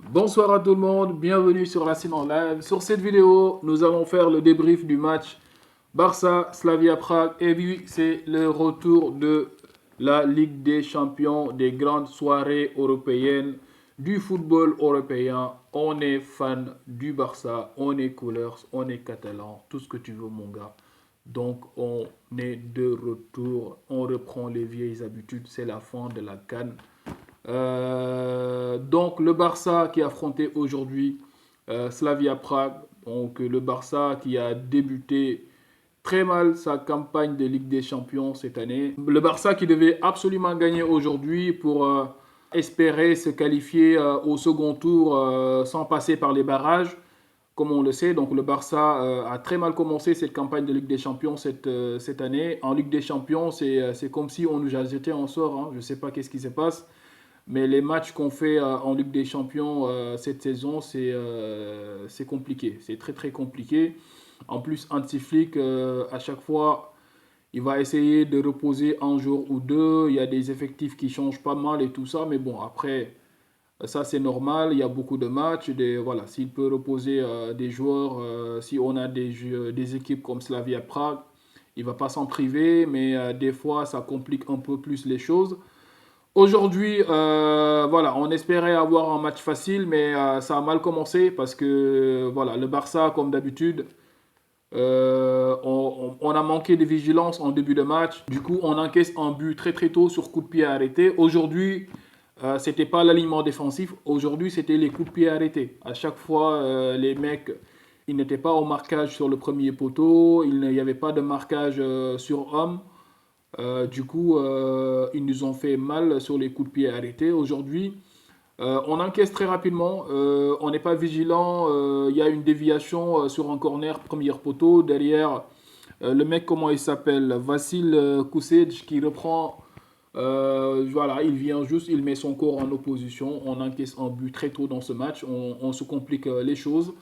Bonsoir à tout le monde, bienvenue sur la scène en live. Sur cette vidéo, nous allons faire le débrief du match Barça-Slavia Prague. Et oui, c'est le retour de la Ligue des Champions, des grandes soirées européennes, du football européen. On est fan du Barça, on est couleurs, on est catalan, tout ce que tu veux mon gars. Donc on est de retour, on reprend les vieilles habitudes, c'est la fin de la CAN. Donc le Barça qui a affronté aujourd'hui Slavia Prague. Donc le Barça qui a débuté très mal sa campagne de Ligue des Champions cette année. Le Barça qui devait absolument gagner aujourd'hui pour espérer se qualifier au second tour sans passer par les barrages. Comme on le sait, donc le Barça a très mal commencé cette campagne de Ligue des Champions cette année. En Ligue des Champions, c'est comme si on nous a jeté en sort. Hein. Je ne sais pas qu'est-ce qui se passe. Mais les matchs qu'on fait en Ligue des Champions cette saison, c'est compliqué. C'est très très compliqué. En plus, Hansi Flick, à chaque fois, il va essayer de reposer un jour ou deux. Il y a des effectifs qui changent pas mal et tout ça. Mais bon, après, ça c'est normal. Il y a beaucoup de matchs. Voilà, s'il peut reposer des joueurs, si on a des équipes comme Slavia Prague, il va pas s'en priver. Mais des fois, ça complique un peu plus les choses. Aujourd'hui, voilà, on espérait avoir un match facile, mais ça a mal commencé parce que voilà, le Barça, comme d'habitude, on a manqué de vigilance en début de match. Du coup, on encaisse un but très très tôt sur coup de pied arrêté. Aujourd'hui, c'était pas l'alignement défensif. Aujourd'hui, c'était les coups de pied arrêtés. À chaque fois, les mecs, ils n'étaient pas au marquage sur le premier poteau. Il n'y avait pas de marquage sur homme. Du coup, ils nous ont fait mal sur les coups de pied arrêtés. Aujourd'hui, on encaisse très rapidement. On n'est pas vigilant. Il y a une déviation sur un corner, premier poteau. Derrière, le mec, comment il s'appelle? Vassil Kusic qui reprend. Voilà, il vient juste, il met son corps en opposition. On encaisse un but très tôt dans ce match. On se complique les choses.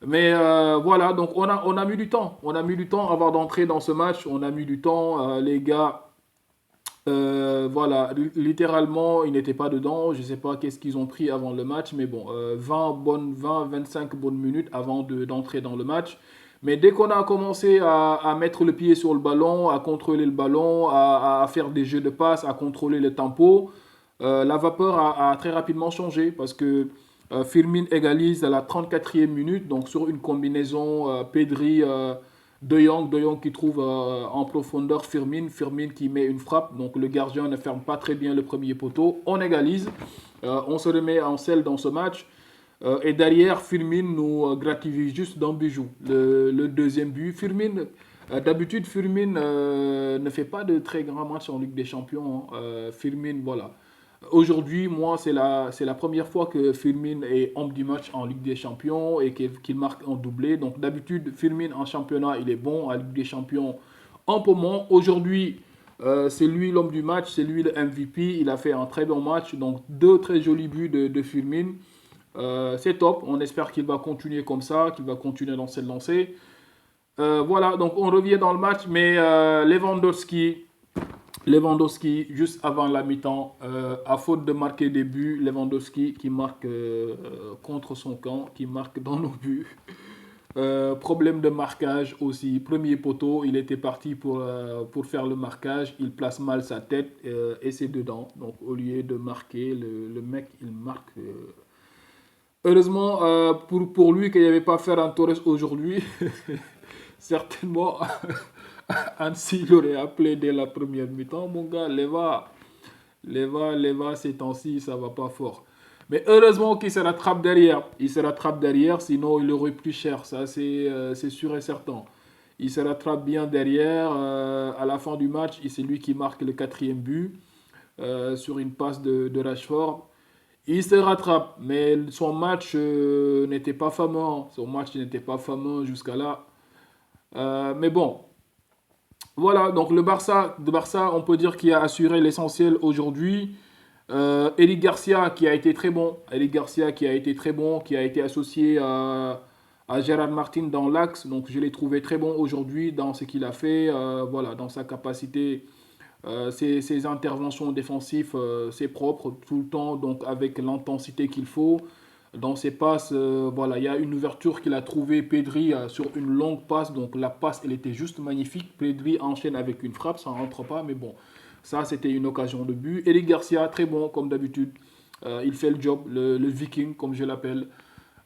Mais voilà, donc on a mis du temps. On a mis du temps avant d'entrer dans ce match. On a mis du temps. Les gars, voilà, littéralement, ils n'étaient pas dedans. Je ne sais pas qu'est-ce qu'ils ont pris avant le match, mais bon, 25 bonnes minutes avant d'entrer dans le match. Mais dès qu'on a commencé à mettre le pied sur le ballon, à contrôler le ballon, à faire des jeux de passe, à contrôler le tempo, la vapeur a très rapidement changé parce que Firmin égalise à la 34e minute, donc sur une combinaison Pedri De Jong qui trouve en profondeur Firmin, Firmin qui met une frappe, donc le gardien ne ferme pas très bien le premier poteau, on égalise, on se remet en selle dans ce match, et derrière Firmin nous gratifie juste d'un bijou, le deuxième but. Firmin, d'habitude Firmin ne fait pas de très grands matchs en Ligue des Champions, hein. Firmin, voilà. Aujourd'hui, moi, c'est la première fois que Firmin est homme du match en Ligue des Champions et qu'il marque un doublé. Donc d'habitude, Firmin en championnat, il est bon. En Ligue des Champions, un peu moins. Aujourd'hui, c'est lui l'homme du match, c'est lui le MVP. Il a fait un très bon match. Donc deux très jolis buts de Firmin. C'est top. On espère qu'il va continuer comme ça, qu'il va continuer dans cette lancée. Voilà, donc on revient dans le match, mais Lewandowski, juste avant la mi-temps, à faute de marquer des buts, Lewandowski qui marque contre son camp, qui marque dans nos buts. Problème de marquage aussi. Premier poteau, il était parti pour faire le marquage. Il place mal sa tête et c'est dedans. Donc au lieu de marquer, le mec, il marque. Heureusement pour lui qu'il n'y avait pas Ferran Torres aujourd'hui. Certainement, Annecy l'aurait appelé dès la première mi-temps. Mon gars, Leva, ces temps-ci, ça va pas fort. Mais heureusement qu'il se rattrape derrière. Il se rattrape derrière, sinon il aurait plus cher. Ça, c'est sûr et certain. Il se rattrape bien derrière. À la fin du match, c'est lui qui marque le quatrième but sur une passe de Rashford. Il se rattrape, mais son match n'était pas fameux, hein. Son match n'était pas fameux jusqu'à là. Mais bon, voilà, donc le Barça, on peut dire qu'il a assuré l'essentiel aujourd'hui. Eric Garcia qui a été très bon, Eric Garcia qui a été très bon, qui a été associé à Gérard Martin dans l'axe, donc je l'ai trouvé très bon aujourd'hui dans ce qu'il a fait, voilà, dans sa capacité, ses interventions défensives, c'est propre tout le temps, donc avec l'intensité qu'il faut. Dans ses passes, voilà, il y a une ouverture qu'il a trouvée, Pedri, sur une longue passe. Donc la passe, elle était juste magnifique. Pedri enchaîne avec une frappe, ça ne rentre pas, mais bon, ça c'était une occasion de but. Eric Garcia, très bon comme d'habitude. Il fait le job, le Viking, comme je l'appelle.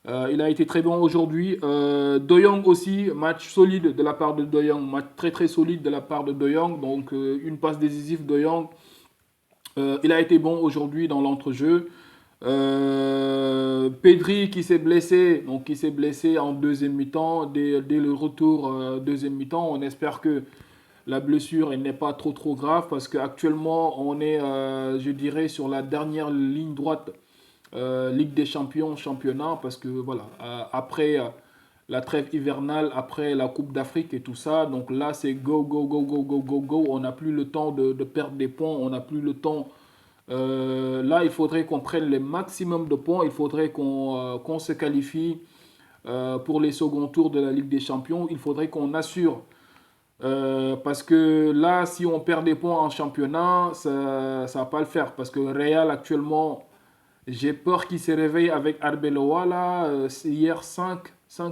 Il a été très bon aujourd'hui. De Jong aussi, match solide de la part de De Jong, match très très solide de la part de De Jong. Donc une passe décisive de Jong. Il a été bon aujourd'hui dans l'entrejeu. Pedri qui s'est blessé, donc qui s'est blessé en deuxième mi-temps, dès le retour deuxième mi-temps. On espère que la blessure elle n'est pas trop trop grave parce qu'actuellement on est, je dirais, sur la dernière ligne droite Ligue des Champions, championnat, parce que voilà, après la trêve hivernale, après la Coupe d'Afrique et tout ça, donc là c'est go, go, go, go, go, go, go. On n'a plus le temps de perdre des points, on n'a plus le temps. Là, il faudrait qu'on prenne le maximum de points, il faudrait qu'on se qualifie pour les seconds tours de la Ligue des Champions, il faudrait qu'on assure. Parce que là, si on perd des points en championnat, ça ne va pas le faire. Parce que Real actuellement, j'ai peur qu'il se réveille avec Arbeloa là. C'est hier 5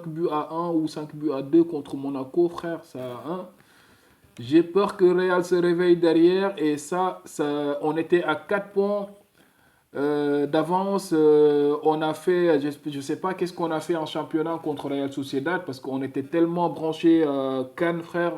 buts à 1 ou 5 buts à 2 contre Monaco, frère. Ça, hein. J'ai peur que Real se réveille derrière et on était à 4 points d'avance. On a fait, je ne sais pas qu'est-ce qu'on a fait en championnat contre Real Sociedad parce qu'on était tellement branchés Cannes, frère.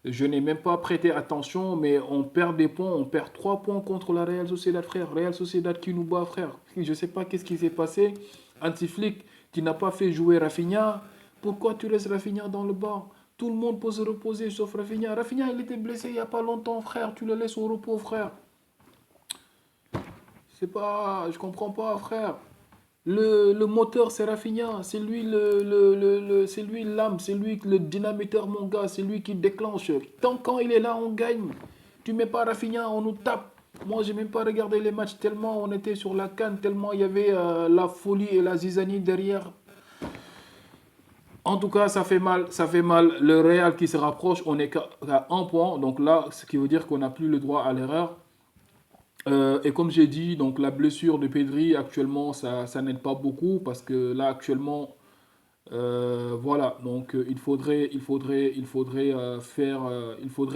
Je n'ai même pas prêté attention, mais on perd des points, on perd 3 points contre la Real Sociedad, frère. Real Sociedad qui nous bat, frère. Je ne sais pas qu'est-ce qui s'est passé. Anti-Flick, qui n'a pas fait jouer Rafinha. Pourquoi tu laisses Rafinha dans le banc? Tout le monde peut se reposer sauf Rafinha. Rafinha, il était blessé il n'y a pas longtemps, frère. Tu le laisses au repos, frère. C'est pas... Je comprends pas, frère. Le moteur, c'est Rafinha. C'est lui c'est lui l'âme, c'est lui le dynamiteur, mon gars. C'est lui qui déclenche. Tant quand il est là, on gagne. Tu mets pas Rafinha, on nous tape. Moi, j'ai même pas regardé les matchs tellement on était sur la canne, tellement il y avait la folie et la zizanie derrière. En tout cas, ça fait mal, ça fait mal. Le Real qui se rapproche, on est qu'à un point. Donc là, ce qui veut dire qu'on n'a plus le droit à l'erreur. Et comme j'ai dit, donc la blessure de Pedri actuellement, ça n'aide pas beaucoup parce que là actuellement, voilà, donc il faudrait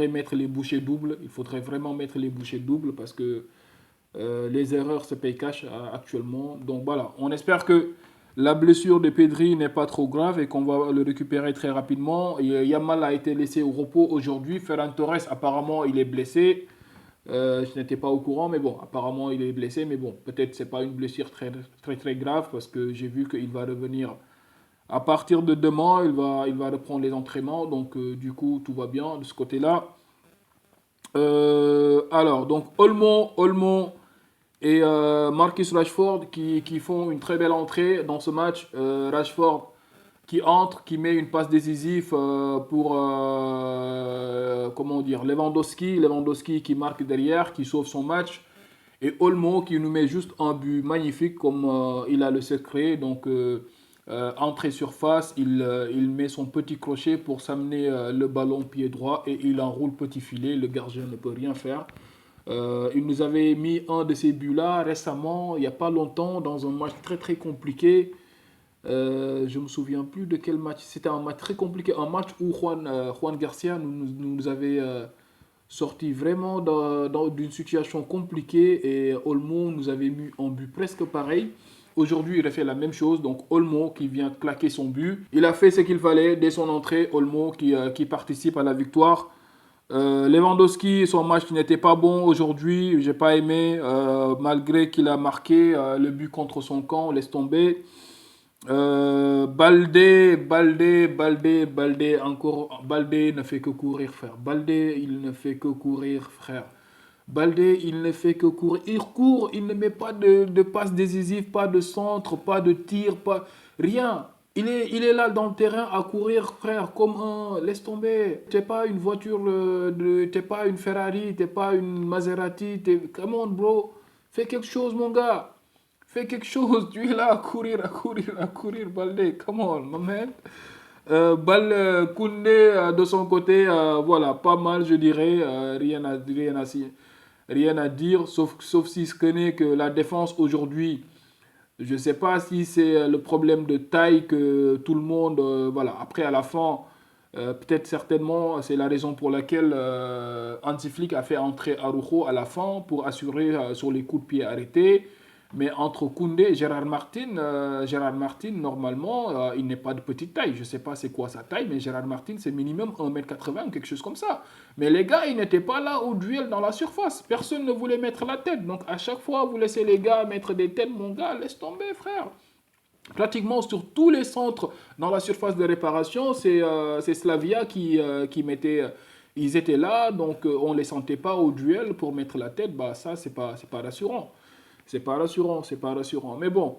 mettre les bouchées doubles. Il faudrait vraiment mettre les bouchées doubles parce que les erreurs se payent cash actuellement. Donc voilà, on espère que la blessure de Pedri n'est pas trop grave et qu'on va le récupérer très rapidement. Yamal a été laissé au repos aujourd'hui. Ferran Torres, apparemment, il est blessé. Je n'étais pas au courant, mais bon, apparemment il est blessé, mais bon, peut-être c'est pas une blessure très très très grave parce que j'ai vu qu'il va revenir à partir de demain, il va reprendre les entraînements, donc du coup tout va bien de ce côté-là. Alors, donc Olmo et Marcus Rashford qui font une très belle entrée dans ce match. Rashford qui entre, qui met une passe décisive pour comment dire, Lewandowski qui marque derrière, qui sauve son match, et Olmo qui nous met juste un but magnifique comme il a le secret. Donc entrée surface, il met son petit crochet pour s'amener le ballon pied droit et il enroule petit filet. Le gardien ne peut rien faire. Il nous avait mis un de ces buts-là récemment, il n'y a pas longtemps, dans un match très très compliqué. Je me souviens plus de quel match. C'était un match très compliqué, un match où Juan Garcia nous avait sorti vraiment d'une situation compliquée et Olmo nous avait mis un but presque pareil. Aujourd'hui, il a fait la même chose. Donc Olmo qui vient claquer son but. Il a fait ce qu'il fallait dès son entrée. Olmo qui participe à la victoire. Lewandowski, son match n'était pas bon aujourd'hui. J'ai pas aimé, malgré qu'il a marqué le but contre son camp. Laisse tomber. Encore. Balde ne fait que courir, frère. Balde, il ne fait que courir, frère. Balde, il ne fait que courir. Il court, il ne met pas de passe décisive, pas de centre, pas de tir, pas rien. Il est là dans le terrain à courir, frère, comme un... Laisse tomber. T'es pas une voiture, t'es pas une Ferrari, t'es pas une Maserati. Come on, bro. Fais quelque chose, mon gars. Fais quelque chose. Tu es là à courir, Balde. Come on, my man. Koundé, de son côté, voilà, pas mal, je dirais. Rien à dire, sauf si je connais que la défense aujourd'hui Je ne sais pas si c'est le problème de taille que tout le monde, voilà. Après, à la fin, peut-être certainement, c'est la raison pour laquelle Hansi Flick a fait entrer Araujo à la fin pour assurer sur les coups de pied arrêtés. Mais entre Koundé et Gérard Martin, normalement, il n'est pas de petite taille. Je ne sais pas c'est quoi sa taille, mais Gérard Martin, c'est minimum 1,80 m ou quelque chose comme ça. Mais les gars, ils n'étaient pas là au duel dans la surface. Personne ne voulait mettre la tête. Donc à chaque fois, vous laissez les gars mettre des têtes, mon gars, laisse tomber, frère. Pratiquement sur tous les centres dans la surface de réparation, c'est Slavia qui mettait. Ils étaient là, donc on ne les sentait pas au duel pour mettre la tête. Bah, ça, c'est pas rassurant. C'est pas rassurant, c'est pas rassurant. Mais bon,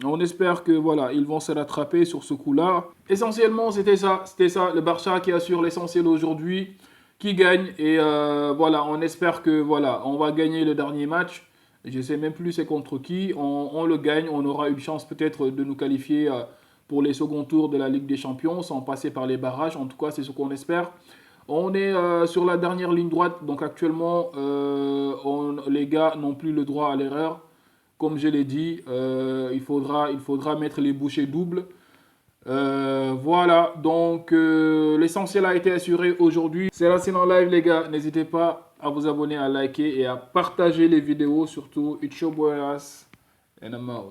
on espère que voilà, ils vont se rattraper sur ce coup-là. Essentiellement, c'était ça, le Barça qui assure l'essentiel aujourd'hui, qui gagne. Et voilà, on espère que voilà, on va gagner le dernier match. Je ne sais même plus c'est contre qui. On le gagne, on aura une chance peut-être de nous qualifier pour les seconds tours de la Ligue des Champions sans passer par les barrages. En tout cas, c'est ce qu'on espère. On est sur la dernière ligne droite, donc actuellement, les gars n'ont plus le droit à l'erreur. Comme je l'ai dit, il faudra mettre les bouchées doubles. Voilà, donc l'essentiel a été assuré aujourd'hui. C'est la scène en live, les gars. N'hésitez pas à vous abonner, à liker et à partager les vidéos. Surtout, it's your boy As, and I'm out.